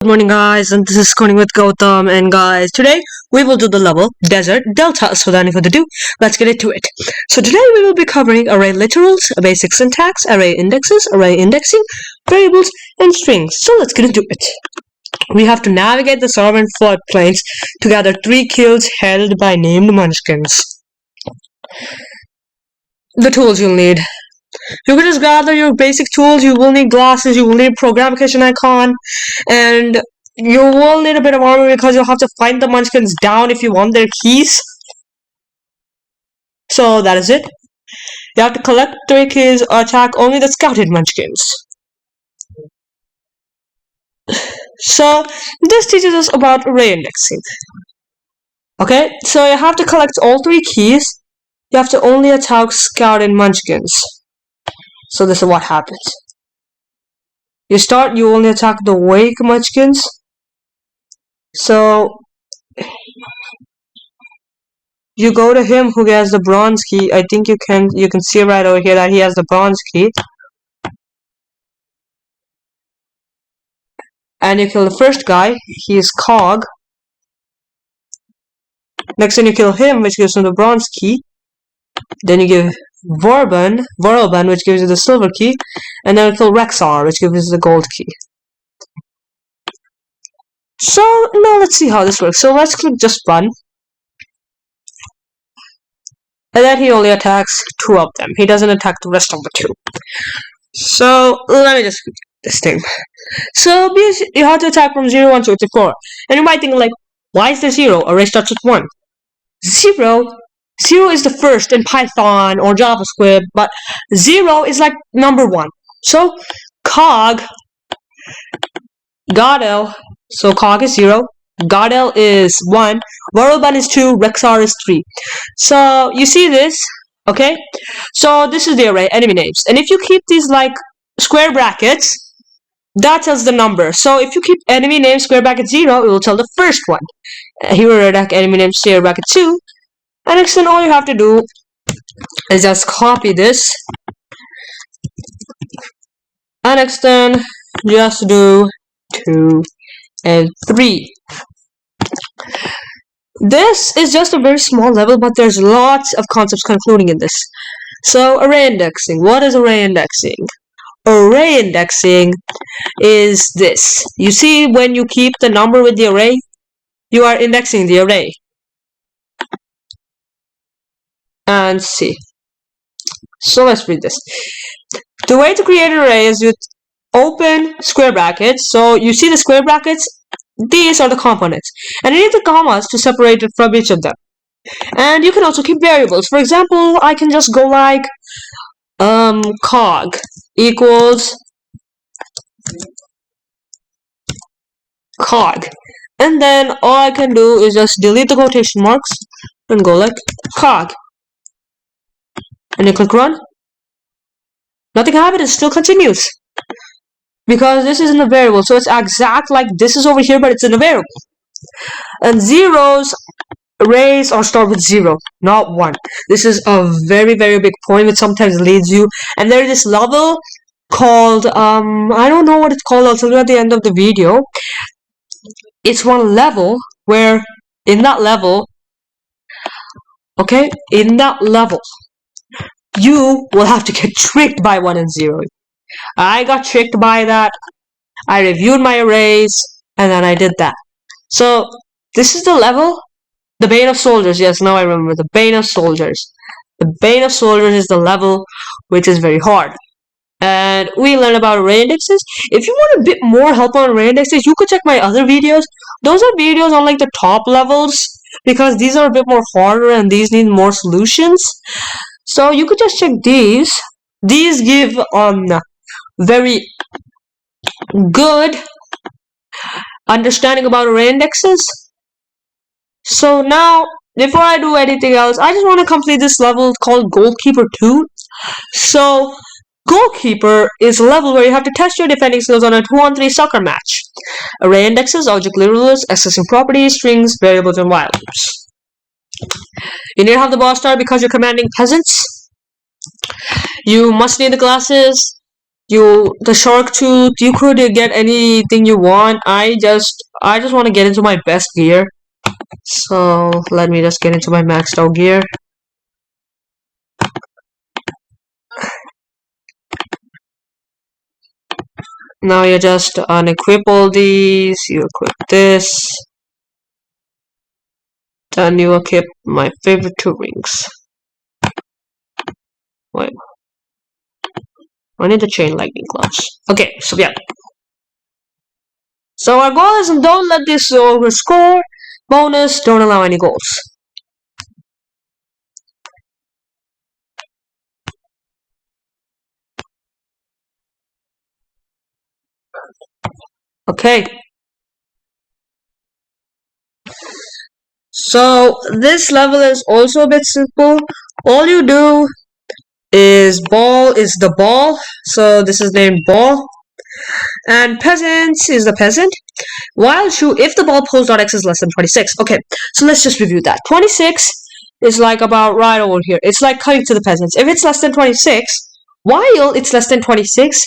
Good morning guys, and this is Coding with Gautam, and guys, today we will do the level Desert Delta. So without any further ado, let's get into it. So today we will be covering array literals, basic syntax, array indexes, array indexing, variables, and strings. So let's get into it. We have to navigate the server and floodplains to gather 3 kills held by named munchkins. The tools you'll need. You can just gather your basic tools. You will need glasses, you will need a programification icon, and you will need a bit of armor because you'll have to fight the munchkins down if you want their keys. So that is it. You have to collect 3 keys, attack only the scouted munchkins. So this teaches us about array indexing. Okay, so you have to collect all 3 keys. You have to only attack scouted munchkins. So this is what happens. You only attack the awake munchkins. So you go to him who has the bronze key. I think you can see right over here that he has the bronze key. And you kill the first guy. He is Cog. Next then you kill him, which gives him the bronze key. Then you give Vorban, which gives you the silver key. And then you kill Rexar, which gives you the gold key. So now let's see how this works. So let's click just run. And then he only attacks 2 of them. He doesn't attack the rest of the 2. So let me just this thing. So you have to attack from 0, 1, 2, 3, 4. And you might think like, why is there 0? Array starts with 1. 0 is the first in Python or JavaScript, but 0 is like number 1. So Cog, Godel, so Cog is 0, Godel is 1, Vorban is 2, Rexar is 3. So you see this, okay? So this is the array enemy names, and if you keep these like square brackets, that tells the number. So if you keep enemy name square bracket 0, it will tell the first one. Here attack enemy name square bracket 2, and next then all you have to do is just copy this, and next then just do 2 and 3. This is just a very small level, but there's lots of concepts concluding in this. So array indexing. What is array indexing? Array indexing is this. You see, when you keep the number with the array, you are indexing the array. And see. So let's read this. The way to create an array is you open square brackets. So you see the square brackets? These are the components. And you need the commas to separate it from each of them. And you can also keep variables. For example, I can just go like Cog equals Cog. And then all I can do is just delete the quotation marks and go like Cog. And you click run. Nothing happened, it still continues. Because this is in a variable, so it's exact like this is over here, but it's in a variable. And zeros, arrays are start with 0, not 1. This is a very, very big point which sometimes leads you. And there's this level called, I don't know what it's called, I'll tell you at the end of the video. It's one level where, in that level, okay, in that level, you will have to get tricked by 1 and 0. I got tricked by that. I reviewed my arrays, and then I did that. So, this is the level. The Bane of Soldiers. Yes, now I remember. The Bane of Soldiers. The Bane of Soldiers is the level which is very hard. And we learned about array indexes. If you want a bit more help on array indexes, you could check my other videos. Those are videos on like the top levels, because these are a bit more harder and these need more solutions. So you could just check these. These give very good understanding about array indexes. So now, before I do anything else, I just want to complete this level called Goalkeeper 2. So, Goalkeeper is a level where you have to test your defending skills on a 2-on-3 soccer match. Array indexes, object literals, accessing properties, strings, variables, and while loops. You need to have the boss star because you're commanding peasants. You must need the glasses. the shark tooth, you could get anything you want. I just want to get into my best gear. So let me just get into my maxed out gear. Now you just unequip all these, you equip this, then you equip my favorite 2 rings. Wait, I need the chain lightning gloves. Okay, so yeah. So our goal is don't let this score. Bonus, don't allow any goals. Okay. So this level is also a bit simple. All you do is ball is the ball. So this is named ball. And peasants is the peasant. While true, if the ball pose.x is less than 26. Okay, so let's just review that. 26 is like about right over here. It's like cutting to the peasants. If it's less than 26, while it's less than 26,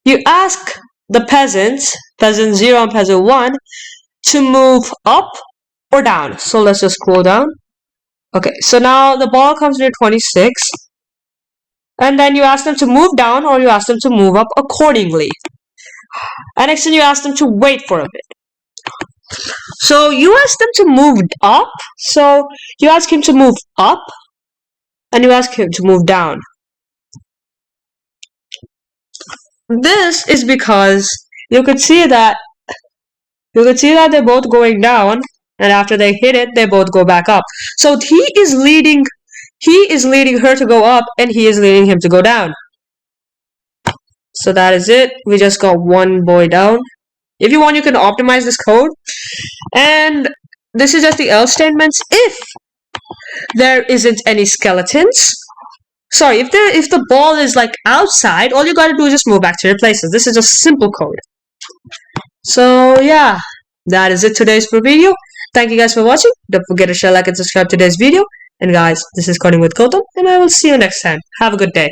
you ask the peasants, peasant 0 and peasant 1, to move up or down. So let's just scroll down. Okay, so now the ball comes near 26. And then you ask them to move down or you ask them to move up accordingly. And next, you ask them to wait for a bit. So you ask them to move up. So you ask him to move up, and you ask him to move down. This is because you could see that they're both going down, and after they hit it, they both go back up. So he is leading her to go up, and he is leading him to go down. So that is it. We just got one boy down. If you want, you can optimize this code. And this is just the else statements. If there isn't any skeletons, sorry, if the ball is like outside, all you gotta do is just move back to your places. This is just simple code. So yeah, that is it today's video. Thank you guys for watching. Don't forget to share, like, and subscribe to today's video. And guys, this is Coding with Gautam, and I will see you next time. Have a good day.